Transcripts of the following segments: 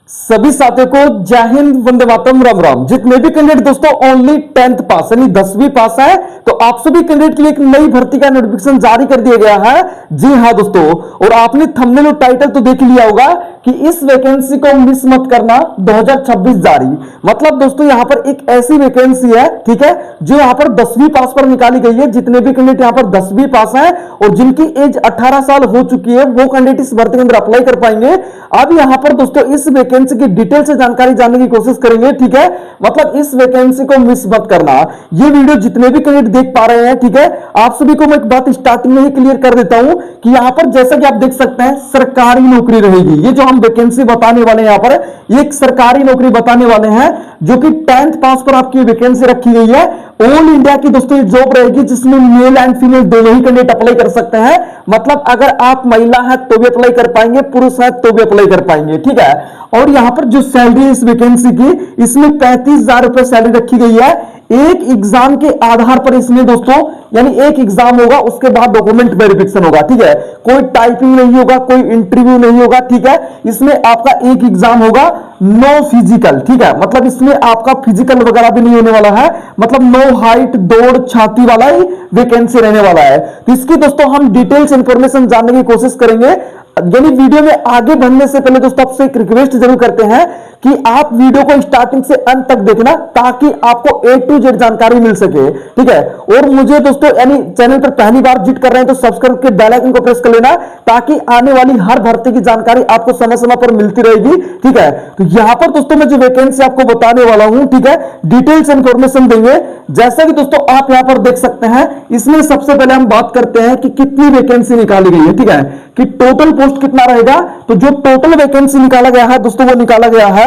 सभी साथियों को जय हिंद, वंदे मातरम, राम राम। जितने भी कैंडिडेट दोस्तों ओनली 10th पास यानी 10वीं पास है, तो आप सभी कैंडिडेट के लिए एक नई भर्ती का नोटिफिकेशन जारी कर दिया गया है। जी हां दोस्तों, और आपने थंबनेल और टाइटल तो देख लिया होगा कि इस वैकेंसी को मिस मत करना, 2026 जारी। मतलब दोस्तों यहां पर एक ऐसी वैकेंसी है, ठीक है, जो यहां पर 10वीं पास पर निकाली गई है। जितने भी कैंडिडेट यहां पर 10वीं पास है और जिनकी एज 18 साल हो चुकी है, वो कैंडिडेट इस भर्ती के अंदर अप्लाई कर पाएंगे। अब यहां पर दोस्तों इस वैकेंसी की डिटेल से जानकारी जानने की कोशिश करेंगे, ठीक है। मतलब इस वैकेंसी को मिस मत करना। ये वीडियो जितने भी कैंडिडेट देख पा रहे हैं, ठीक है, आप सभी को मैं एक बात स्टार्टिंग में ही क्लियर कर देता हूं कि यहां पर जैसा कि आप देख सकते हैं सरकारी नौकरी रहेगी। ये जो हम वैकेंसी बताने वाले हैं, यहां पर ये एक सरकारी नौकरी बताने वाले हैं जो कि 10th पास पर आपकी वैकेंसी रखी गई है। ऑल इंडिया की दोस्तों ये जॉब रहेगी जिसमें मेल एंड फीमेल दोनों ही कैंडिडेट अप्लाई कर सकते हैं। मतलब अगर आप महिला हैं तो भी अप्लाई कर पाएंगे, पुरुष है तो भी अप्लाई कर पाएंगे, ठीक है। और यहां पर जो सैलरी है इस वैकेंसी की, इसमें 35,000 रुपए सैलरी रखी गई है। एक एग्जाम के आधार पर इसमें दोस्तों, यानी एक एग्जाम होगा उसके बाद डॉक्यूमेंट वेरिफिकेशन होगा, ठीक है। कोई टाइपिंग नहीं होगा, कोई इंटरव्यू नहीं होगा, ठीक है। इसमें आपका एक एग्जाम होगा, नो फिजिकल, ठीक है। मतलब इसमें आपका फिजिकल वगैरह भी नहीं होने वाला है। मतलब नो हाइट, दौड़, छाती वाला ही वैकेंसी रहने वाला है। तो इसकी दोस्तों हम डिटेल्स इंफॉर्मेशन जानने की कोशिश करेंगे। यानी वीडियो में आगे बढ़ने से पहले दोस्तों आपसे एक रिक्वेस्ट जरूर करते हैं कि आप वीडियो को स्टार्टिंग से अंत तक देखना, ताकि आपको A to Z जानकारी मिल सके, ठीक है। और मुझे दोस्तों यानी चैनल पर पहली बार विजिट कर रहे हैं तो सब्सक्राइब के बेल आइकन को प्रेस कर लेना, ताकि आने वाली हर भर्ती की जानकारी आपको समय समय पर मिलती रहेगी, ठीक है। तो यहां पर दोस्तों मैं जो वैकेंसी आपको बताने वाला हूं, ठीक है, डिटेल्स इंफॉर्मेशन देंगे। जैसा कि दोस्तों आप यहां पर देख सकते हैं, इसमें सबसे पहले हम बात करते हैं कि कितनी वैकेंसी निकाली गई है, ठीक है, कि टोटल पोस्ट कितना रहेगा। तो जो टोटल वैकेंसी निकाला गया है दोस्तों, वो निकाला गया है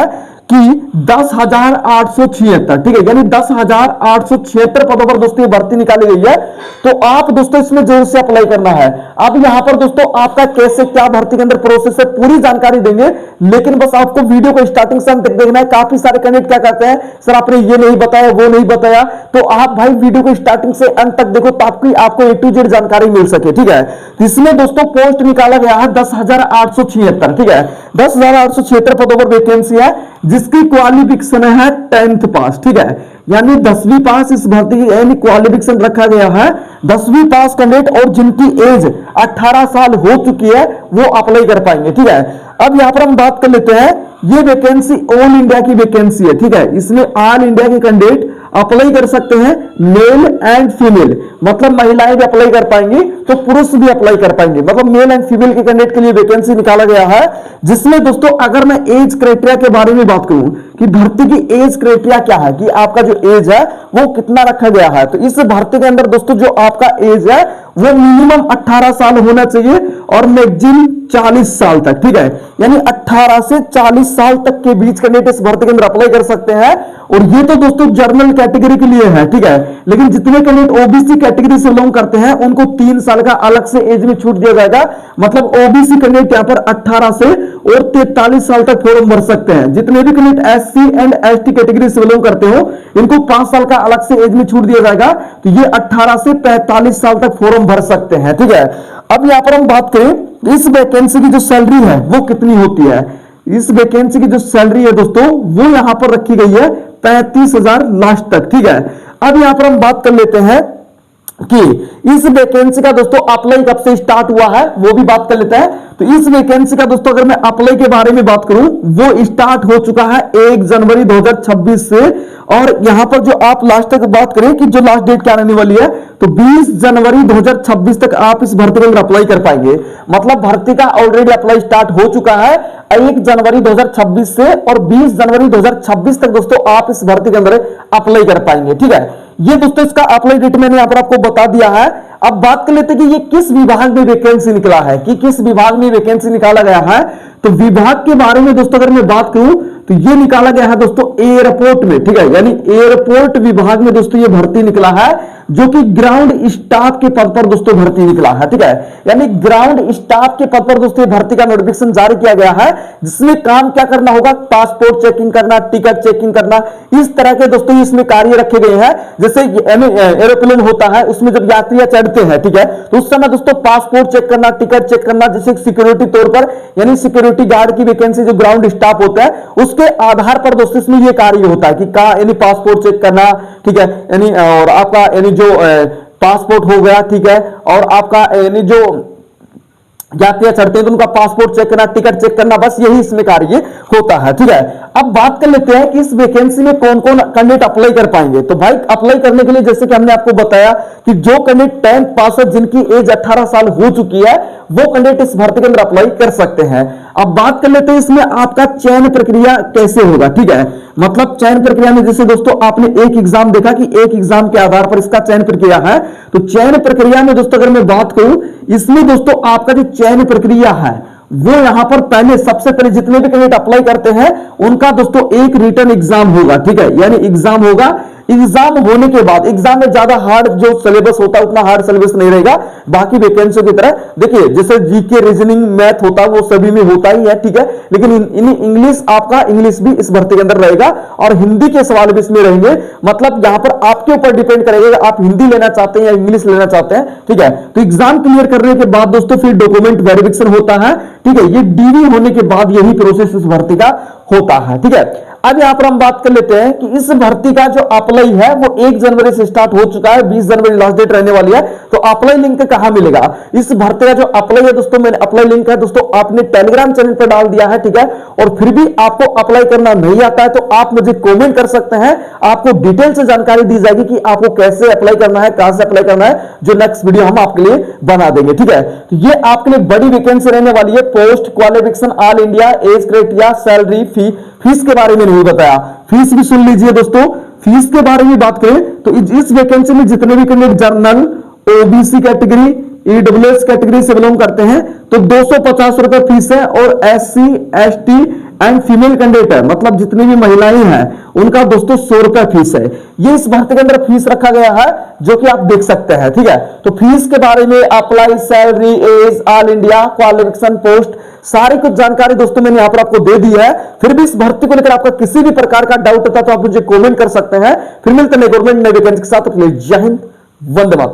कि 10,876, ठीक है, यानी 10,876 पदों पर दोस्तों ये भर्ती निकाली गई है। तो आप दोस्तों इसमें जरूर से अप्लाई करना है। अब यहां पर दोस्तों आपका कैसे क्या भर्ती के अंदर प्रोसेस है पूरी जानकारी देंगे, लेकिन बस आपको वीडियो को स्टार्टिंग से अंत तक देखना है। काफी सारे कैंडिडेट क्या कहते हैं, सर आपने ये नहीं बताया, वो नहीं बताया, तो आप भाई वीडियो को स्टार्टिंग से अंत तक देखो ताकि आपको A to Z जानकारी मिल सके, ठीक है। इसमें दोस्तों पोस्ट निकाला गया है 10,876, ठीक है, 10,876 पदों पर वैकेंसी है, जिसकी क्वालिफिकेशन है 10th पास, ठीक है, यानी 10वीं पास इस भर्ती की यानी क्वालिफिकेशन रखा गया है 10वीं पास कैंडिडेट, और जिनकी एज 18 साल हो चुकी है वो अप्लाई कर पाएंगे, ठीक है। अब यहां पर हम बात कर लेते हैं, ये वैकेंसी ऑल इंडिया की वैकेंसी है, ठीक है। इसमें ऑल इंडिया के कैंडिडेट अप्लाई कर सकते हैं, मेल एंड फीमेल, मतलब महिलाएं भी अप्लाई कर पाएंगी तो पुरुष भी अप्लाई कर पाएंगे। मतलब मेल एंड फीमेल के कैंडिडेट के लिए वैकेंसी निकाला गया है। जिसमें दोस्तों अगर मैं एज क्राइटेरिया के बारे में बात करूं कि भर्ती की एज क्राइटेरिया क्या है, कि आपका जो एज है वो कितना रखा गया है, तो इस भर्ती के अंदर दोस्तों जो आपका एज है वो मिनिमम 18 साल होना चाहिए और मैक्सिमम 40 साल तक, ठीक है, यानी 18 से 40 साल तक के बीच कैंडिडेट इस भर्ती के अंदर अप्लाई कर सकते हैं। और ये तो दोस्तों जनरल कैटेगरी के लिए है, ठीक है, लेकिन जितने कैंडिडेट ओबीसी कैटेगरी से बिलोंग करते हैं उनको 3 साल का अलग से एज में छूट दिया जाएगा। मतलब ओबीसी कैंडिडेट यहां पर 18 से और 43 साल तक फॉर्म भर सकते हैं। जितने भी candidate SC and ST category से बिलोंग करते हो इनको 5 साल का अलग से एज में छूट दिया जाएगा, तो ये 18 से 45 साल तक फॉर्म भर सकते हैं, ठीक है। अब यहां पर हम बात करें इस वैकेंसी की जो सैलरी है वो कितनी होती है। इस वैकेंसी की जो सैलरी है दोस्तों वो यहां पर रखी गई है 35,000 लास्ट तक, ठीक है। अब यहां पर हम बात कर लेते हैं कि इस वैकेंसी का दोस्तों अप्लाई कब से स्टार्ट हुआ है वो भी बात कर लेते हैं। तो इस वैकेंसी का दोस्तों अगर मैं अप्लाई के बारे में बात करूं, वो स्टार्ट हो चुका है 1 जनवरी 2026 से। और यहां पर जो आप लास्ट तक बात करें कि जो लास्ट डेट क्या रहने वाली है, तो 20 जनवरी 2026 तक आप इस भर्ती के अंदर अप्लाई कर पाएंगे। मतलब भर्ती का ऑलरेडी अप्लाई स्टार्ट हो चुका है 1 जनवरी 2026 से, और 20 जनवरी 2026 तक दोस्तों आप इस भर्ती के अंदर अप्लाई कर पाएंगे, ठीक है। ये दोस्तों इसका अप्लाई डेट मैंने यहां पर आपको बता दिया है। अब बात कर लेते हैं कि ये किस विभाग में वैकेंसी निकला है, कि किस विभाग में वैकेंसी निकाला गया है। तो विभाग के बारे में दोस्तों अगर मैं बात करूं तो ये निकाला गया है दोस्तों एयरपोर्ट में, ठीक है, यानी एयरपोर्ट विभाग में दोस्तों ये भर्ती निकला है, जो कि ग्राउंड स्टाफ के पद पर दोस्तों भर्ती निकला है, ठीक है, यानी ग्राउंड स्टाफ के पद पर दोस्तों भर्ती का नोटिफिकेशन जारी किया गया है। जिसमें काम क्या करना होगा, पासपोर्ट चेकिंग करना, टिकट चेकिंग करना, इस तरह के दोस्तों इसमें कार्य रखे गए हैं। जैसे एरोप्लेन होता है, उसमें जब यात्री चढ़ते हैं, ठीक है, तो उस समय दोस्तों पासपोर्ट चेक करना, टिकट चेक करना, जैसे सिक्योरिटी तौर पर, यानी सिक्योरिटी गार्ड की वैकेंसी जो ग्राउंड स्टाफ होता है उसके आधार पर दोस्तों इसमें यह कार्य होता है कि यानी पासपोर्ट चेक करना, ठीक है, यानी और आपका यानी जो पासपोर्ट हो गया, ठीक है, और आपका यानी जो यात्री चढ़ते हैं तो उनका पासपोर्ट चेक करना, टिकट चेक करना, बस यही इसमें कार्य होता है, ठीक है। अब बात कर लेते हैं कि इस वैकेंसी में कौन कौन कैंडिडेट अप्लाई कर पाएंगे। तो भाई अप्लाई करने के लिए जैसे कि हमने आपको बताया कि जो कैंडिडेट 10th पास है, जिनकी एज 18 साल हो चुकी है, वो कैंडिडेट इस भर्ती के अंदर अप्लाई कर सकते हैं। अब बात कर लेते हैं इसमें आपका चयन प्रक्रिया कैसे होगा, ठीक है। मतलब चयन प्रक्रिया में जैसे दोस्तों आपने एक एग्जाम देखा कि एक एग्जाम के आधार पर इसका चयन प्रक्रिया है, तो चयन प्रक्रिया में दोस्तों अगर मैं बात करूं, इसमें दोस्तों आपका जो चयन प्रक्रिया है वो यहां पर पहले सबसे पहले जितने भी कैंडिडेट अप्लाई करते हैं उनका दोस्तों एक रिटन एग्जाम होगा, ठीक है, यानी एग्जाम होगा। एग्जाम होने के बाद एग्जाम में ज्यादा हार्ड जो सिलेबस होता है उतना हार्ड सिलेबस नहीं रहेगा, बाकी वैकेंसी की तरह देखिए जैसे जीके, रीजनिंग, मैथ होता है वो सभी में होता ही है, ठीक है, लेकिन इंग्लिश आपका इंग्लिश भी इस भर्ती के अंदर रहेगा और हिंदी के सवाल भी इसमें रहेंगे। मतलब यहां पर आपके ऊपर डिपेंड करेगा आप हिंदी लेना चाहते हैं या इंग्लिश लेना चाहते हैं, ठीक है। तो एग्जाम क्लियर करने के बाद दोस्तों फिर डॉक्यूमेंट वेरिफिकेशन होता है, ठीक है, ये डीवी होने के बाद यही प्रोसेस इस भर्ती का होता है, ठीक है। अब यहां पर हम बात कर लेते हैं कि इस भर्ती का जो अप्लाई है वो 1 जनवरी से स्टार्ट हो चुका है, 20 जनवरी लास्ट डेट रहने वाली है। तो अप्लाई लिंक कहां मिलेगा? इस भर्ती का जो अप्लाई है दोस्तों, मैंने अप्लाई लिंक है दोस्तों आपने टेलीग्राम चैनल पर डाल दिया है, ठीक है। और फिर भी आपको अप्लाई करना नहीं आता है तो आप मुझे कमेंट कर सकते हैं, आपको डिटेल से जानकारी दी जाएगी कि आपको कैसे अप्लाई करना है, कहां से अप्लाई करना है, जो नेक्स्ट वीडियो हम आपके लिए बना देंगे, ठीक है। तो ये आपके लिए बड़ी वैकेंसी रहने वाली है। Post qualification, all India, age criteria, salary, fees के बारे में नहीं बताया, फीस भी सुन लीजिए दोस्तों। फीस के बारे में बात करें तो इस वैकेंसी में जितने भी candidate general, OBC category, EWS category से बिलोंग करते हैं तो 250 रुपए फीस है, और SC, ST and female candidate है, मतलब जितनी भी महिलाएं हैं उनका दोस्तों 100 रुपए फीस है। ये इस भर्ती के अंदर फीस रखा गया है जो कि आप देख सकते हैं, ठीक है। तो फीस के बारे में, apply, salary, age, all India, qualification, post, सारी कुछ जानकारी दोस्तों मैंने यहां पर आपको दे दी है। फिर भी इस भर्ती को लेकर आपका किसी भी प्रकार का डाउट होता तो आप मुझे कमेंट कर सकते हैं। फिर मिलते हैं गवर्नमेंट नई वैकेंसी के साथ। जय हिंद, वंदे मातरम।